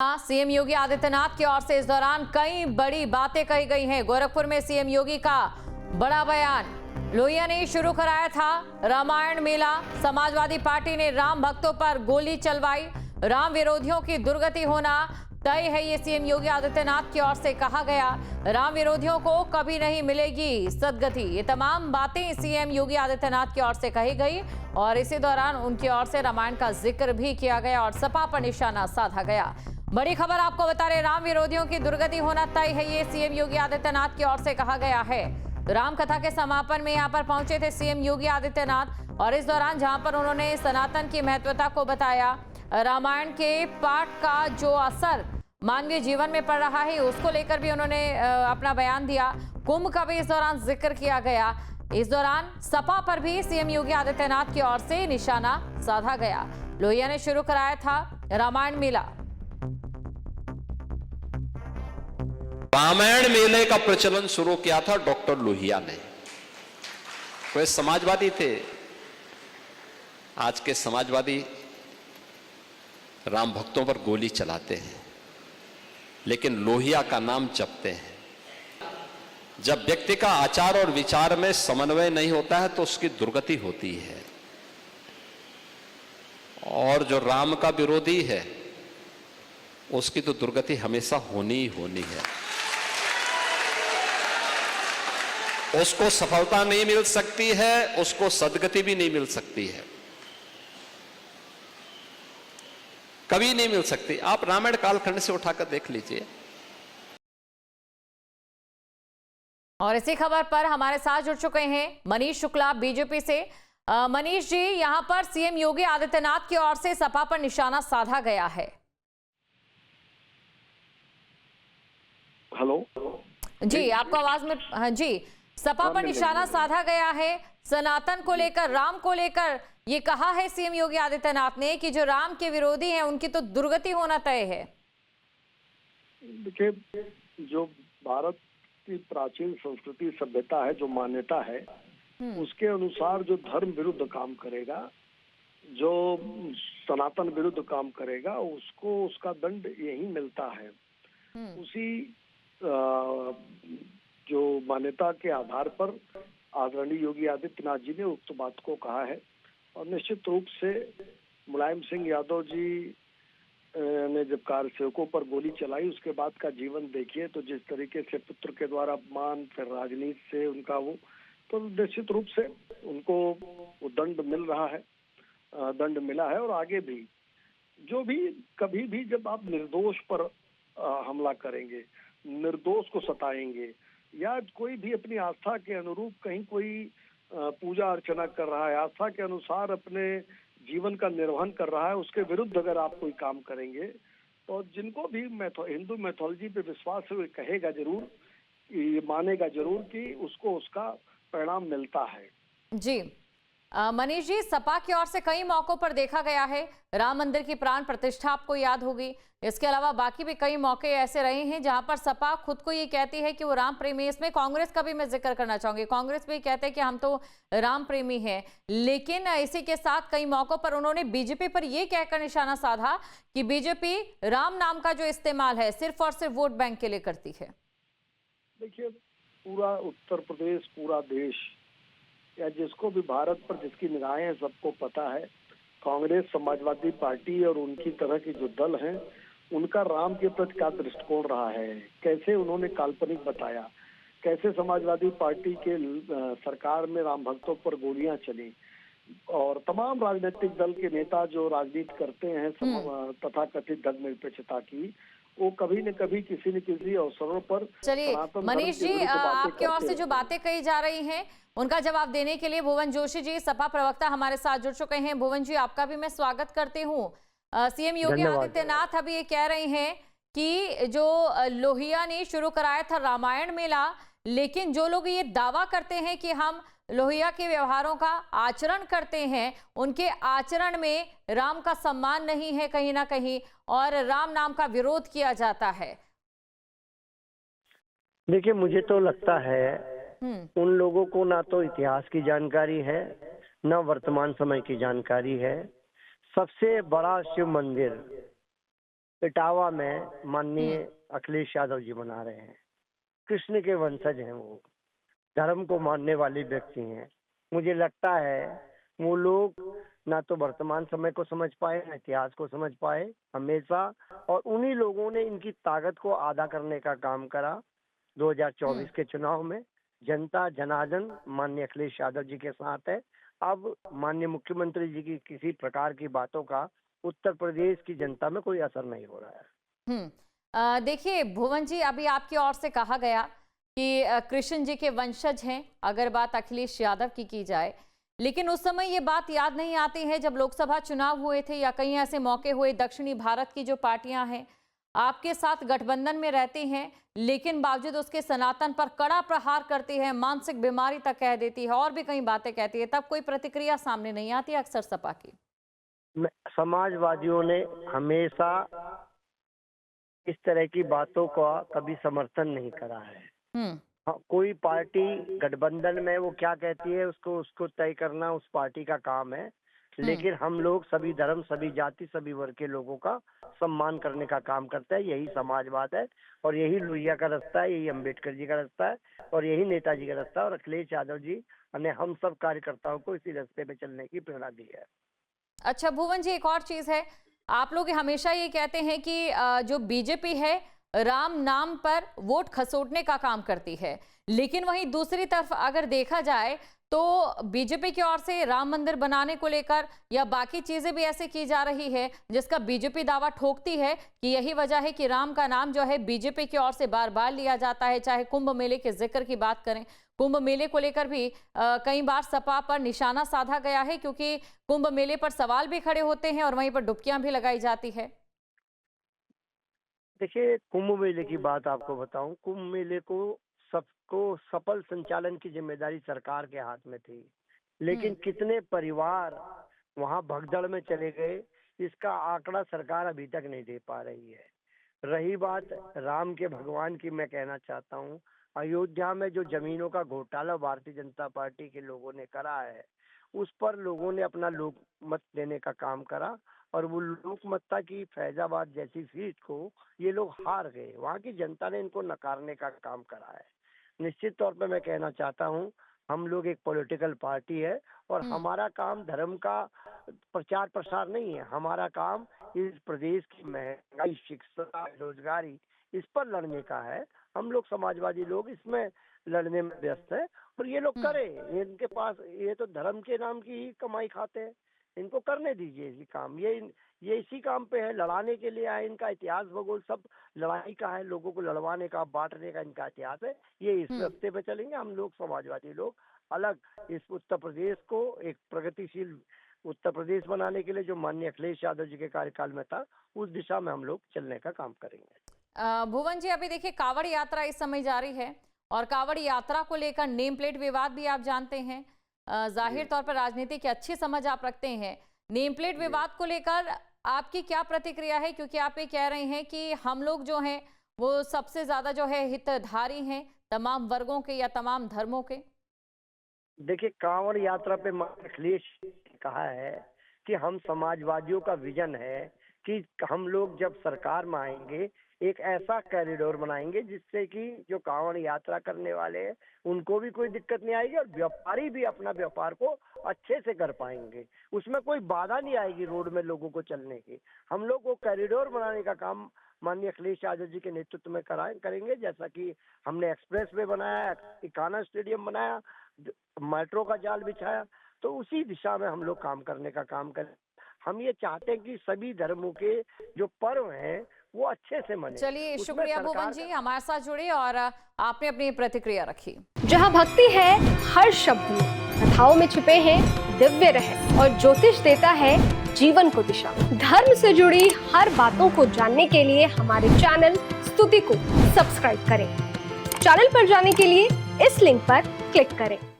CM Yogi Adityanath की ओर से इस दौरान कई बड़ी बातें कही गई हैं। गोरखपुर में सीएम योगी का बड़ा बयान। लोहिया ने शुरू कराया था रामायण मेला। समाजवादी पार्टी ने राम भक्तों पर गोली चलवाई। राम विरोधियों की दुर्गति होना तय है, ये सीएम योगी आदित्यनाथ की ओर से कहा गया। राम विरोधियों को कभी नहीं मिलेगी सदगति। ये तमाम बातें सीएम योगी आदित्यनाथ की ओर से कही गई और इसी दौरान उनकी ओर से रामायण का जिक्र भी किया गया और सपा पर निशाना साधा गया। बड़ी खबर आपको बता रहे, राम विरोधियों की दुर्गति होना तय है, ये सीएम योगी आदित्यनाथ की ओर से कहा गया है। राम कथा के समापन में यहां पर पहुंचे थे सीएम योगी आदित्यनाथ और इस दौरान जहां पर उन्होंने सनातन की महत्वता को बताया, रामायण के पाठ का जो असर मानवीय जीवन में पड़ रहा है उसको लेकर भी उन्होंने अपना बयान दिया। कुंभ का भी इस दौरान जिक्र किया गया। इस दौरान सपा पर भी सीएम योगी आदित्यनाथ की ओर से निशाना साधा गया। लोहिया ने शुरू कराया था रामायण मेला। रामायण मेले का प्रचलन शुरू किया था डॉक्टर लोहिया ने। वे समाजवादी थे। आज के समाजवादी राम भक्तों पर गोली चलाते हैं, लेकिन लोहिया का नाम जपते हैं। जब व्यक्ति का आचार और विचार में समन्वय नहीं होता है तो उसकी दुर्गति होती है। और जो राम का विरोधी है उसकी तो दुर्गति हमेशा होनी ही होनी है। उसको सफलता नहीं मिल सकती है, उसको सदगति भी नहीं मिल सकती है, कभी नहीं मिल सकती। आप रामायण कालखंड से उठाकर देख लीजिए। और इसी खबर पर हमारे साथ जुड़ चुके हैं मनीष शुक्ला बीजेपी से। मनीष जी, यहां पर सीएम योगी आदित्यनाथ की ओर से सपा पर निशाना साधा गया है। हेलो जी, आपको आवाज में। हाँ जी, सपा पर निशाना साधा गया है। सनातन को लेकर, राम को लेकर ये कहा है सीएम योगी आदित्यनाथ ने कि जो राम के विरोधी हैं उनकी तो दुर्गति होना तय है। देखिए, जो भारत की प्राचीन संस्कृति सभ्यता है, जो मान्यता है, उसके अनुसार जो धर्म विरुद्ध काम करेगा, जो सनातन विरुद्ध काम करेगा, उसको उसका दंड यही मिलता है। उसी जो मान्यता के आधार पर आदरणीय योगी आदित्यनाथ जी ने उक्त बात को कहा है। और निश्चित रूप से मुलायम सिंह यादव जी ने जब कार्यसेवकों पर गोली चलाई, उसके बाद का जीवन देखिए तो जिस तरीके से पुत्र के द्वारा अपमान, फिर राजनीति से उनका वो, तो निश्चित रूप से उनको वो दंड मिल रहा है, दंड मिला है। और आगे भी जो भी कभी भी जब आप निर्दोष पर हमला करेंगे, निर्दोष को सताएंगे, या कोई भी अपनी आस्था के अनुरूप कहीं कोई पूजा अर्चना कर रहा है, आस्था के अनुसार अपने जीवन का निर्वहन कर रहा है, उसके विरुद्ध अगर आप कोई काम करेंगे तो जिनको भी हिंदू मैथोलॉजी पे विश्वास है वो कहेगा जरूर, ये मानेगा जरूर कि उसको उसका परिणाम मिलता है। जी मनीष जी, सपा की ओर से कई मौकों पर देखा गया है राम मंदिर की प्राण प्रतिष्ठा आपको याद होगी। इसके अलावा बाकी भी कई मौके ऐसे रहे हैं जहां पर सपा खुद को ये कहती है कि वो राम प्रेमी। इसमें कांग्रेस का भी मैं जिक्र करना चाहूंगी। कांग्रेस भी कहते हैं कि हम तो राम प्रेमी हैं, लेकिन इसी के साथ कई मौकों पर उन्होंने बीजेपी पर यह कहकर निशाना साधा कि बीजेपी राम नाम का जो इस्तेमाल है सिर्फ और सिर्फ वोट बैंक के लिए करती है। देखिए, पूरा उत्तर प्रदेश, पूरा देश, या जिसको भी भारत पर जिसकी निगाहें हैं, सबको पता है कांग्रेस, समाजवादी पार्टी और उनकी तरह के जो दल हैं, उनका राम के प्रति क्या दृष्टिकोण रहा है, कैसे उन्होंने काल्पनिक बताया, कैसे समाजवादी पार्टी के सरकार में राम भक्तों पर गोलियां चली, और तमाम राजनीतिक दल के नेता जो राजनीति करते हैं तथा कथित धर्मनिरपेक्षता की, वो कभी न कभी किसी न किसी अवसरों पर। चलिए मनीष जी, आपके ओर से जो बातें कही जा रही हैं उनका जवाब देने के लिए भुवन जोशी जी, सपा प्रवक्ता, हमारे साथ जुड़ चुके हैं। भुवन जी, आपका भी मैं स्वागत करती हूँ। सीएम योगी आदित्यनाथ अभी ये कह रहे हैं कि जो लोहिया ने शुरू कराया था रामायण मेला, लेकिन जो लोग ये दावा करते हैं कि हम लोहिया के व्यवहारों का आचरण करते हैं, उनके आचरण में राम का सम्मान नहीं है कहीं ना कहीं, और राम नाम का विरोध किया जाता है। देखिए, मुझे तो लगता है उन लोगों को ना तो इतिहास की जानकारी है, ना वर्तमान समय की जानकारी है। सबसे बड़ा शिव मंदिर इटावा में माननीय अखिलेश यादव जी मना रहे हैं। कृष्ण के वंशज हैं, वो धर्म को मानने वाले व्यक्ति हैं। मुझे लगता है वो लोग ना तो वर्तमान समय को समझ पाए, ना इतिहास को समझ पाए हमेशा, और उन्हीं लोगों ने इनकी ताकत को आधा करने का काम करा। 2024 के चुनाव में जनता जनार्दन माननीय अखिलेश यादव जी के साथ है। अब माननीय मुख्यमंत्री जी की किसी प्रकार की बातों का उत्तर प्रदेश की जनता में कोई असर नहीं हो रहा है। देखिए भुवन जी, अभी आपकी ओर से कहा गया कि कृष्ण जी के वंशज हैं, अगर बात अखिलेश यादव की जाए, लेकिन उस समय ये बात याद नहीं आती है जब लोकसभा चुनाव हुए थे या कई ऐसे मौके हुए, दक्षिणी भारत की जो पार्टियां हैं आपके साथ गठबंधन में रहती हैं, लेकिन बावजूद उसके सनातन पर कड़ा प्रहार करती है, मानसिक बीमारी तक कह देती है और भी कई बातें कहती है, तब कोई प्रतिक्रिया सामने नहीं आती अक्सर सपा की। समाजवादियों ने हमेशा इस तरह की बातों का कभी समर्थन नहीं करा है। कोई पार्टी गठबंधन में वो क्या कहती है उसको तय करना उस पार्टी का काम है, लेकिन हम लोग सभी धर्म, सभी जाति, सभी वर्ग के लोगों का सम्मान करने का काम करते हैं। यही समाजवाद है और यही लोहिया का रास्ता है, यही अम्बेडकर जी का रास्ता है और यही नेताजी का रास्ता है। और अखिलेश यादव जी ने हम सब कार्यकर्ताओं को इसी रास्ते पे चलने की प्रेरणा दी है। अच्छा भुवन जी, एक और चीज है, आप लोग हमेशा ये कहते हैं कि जो बीजेपी है राम नाम पर वोट खसोटने का काम करती है, लेकिन वहीं दूसरी तरफ अगर देखा जाए तो बीजेपी की ओर से राम मंदिर बनाने को लेकर या बाकी चीजें भी ऐसे की जा रही है जिसका बीजेपी दावा ठोकती है कि यही वजह है कि राम का नाम जो है बीजेपी की ओर से बार बार लिया जाता है। चाहे कुंभ मेले के जिक्र की बात करें, कुंभ मेले को लेकर भी कई बार सपा पर निशाना साधा गया है, क्योंकि कुंभ मेले पर सवाल भी खड़े होते हैं और वहीं पर डुबकियां भी लगाई जाती है। देखिए, कुंभ मेले की बात आपको बताऊं, कुंभ मेले को सबको सफल संचालन की जिम्मेदारी सरकार के हाथ में थी, लेकिन कितने परिवार वहां भगदड़ में चले गए इसका आंकड़ा सरकार अभी तक नहीं दे पा रही है। रही बात राम के भगवान की, मैं कहना चाहता हूं अयोध्या में जो जमीनों का घोटाला भारतीय जनता पार्टी के लोगों ने करा है, उस पर लोगों ने अपना लोकमत देने का काम करा और वो लोकमतता की फैजाबाद जैसी सीट को ये लोग हार गए। वहाँ की जनता ने इनको नकारने का काम करा है। निश्चित तौर पे मैं कहना चाहता हूँ, हम लोग एक पॉलिटिकल पार्टी है और हमारा काम धर्म का प्रचार प्रसार नहीं है। हमारा काम इस प्रदेश की महंगाई, शिक्षा, रोजगारी, इस पर लड़ने का है। हम लोग समाजवादी लोग इसमें लड़ने में व्यस्त है और ये लोग करें। इनके पास ये तो धर्म के नाम की ही कमाई खाते हैं, इनको करने दीजिए इसी काम। ये इसी काम पे है, लड़ाने के लिए आए। इनका इतिहास भूगोल सब लड़ाई का है, लोगों को लड़वाने का, बांटने का इनका इतिहास है। ये इस रास्ते पे चलेंगे। हम लोग समाजवादी लोग अलग इस उत्तर प्रदेश को एक प्रगतिशील उत्तर प्रदेश बनाने के लिए जो माननीय अखिलेश यादव जी के कार्यकाल में था, उस दिशा में हम लोग चलने का काम करेंगे। भुवन जी, अभी देखिए कांवड़ यात्रा इस समय जारी है और कांवड़ यात्रा को लेकर नेम प्लेट विवाद भी आप जानते हैं। जाहिर तौर पर राजनीति की अच्छी समझ आप रखते हैं। नेम प्लेट विवाद को लेकर आपकी क्या प्रतिक्रिया है, क्योंकि आप ये कह रहे हैं कि हम लोग जो हैं वो सबसे ज्यादा जो है हितधारी हैं तमाम वर्गों के या तमाम धर्मों के। देखिए, कांवड़ यात्रा पे अखिलेश ने कहा है कि हम समाजवादियों का विजन है कि हम लोग जब सरकार में आएंगे एक ऐसा कॉरिडोर बनाएंगे जिससे कि जो कांवड़ यात्रा करने वाले हैं उनको भी कोई दिक्कत नहीं आएगी और व्यापारी भी अपना व्यापार को अच्छे से कर पाएंगे। उसमें कोई बाधा नहीं आएगी रोड में लोगों को चलने की। हम लोग वो कॉरिडोर बनाने का काम माननीय अखिलेश यादव जी के नेतृत्व में करेंगे। जैसा कि हमने एक्सप्रेस वे बनाया, इकाना स्टेडियम बनाया, मेट्रो का जाल बिछाया, तो उसी दिशा में हम लोग काम करने का काम करें। हम ये चाहते हैं कि सभी धर्मों के जो पर्व हैं वो अच्छे से मने। चलिए, शुक्रिया भुवन जी हमारे साथ जुड़े और आपने अपनी प्रतिक्रिया रखी। जहां भक्ति है हर शब्द में, कथाओं में छुपे हैं दिव्य रहस्य और ज्योतिष देता है जीवन को दिशा। धर्म से जुड़ी हर बातों को जानने के लिए हमारे चैनल स्तुति को सब्सक्राइब करें। चैनल पर जाने के लिए इस लिंक पर क्लिक करें।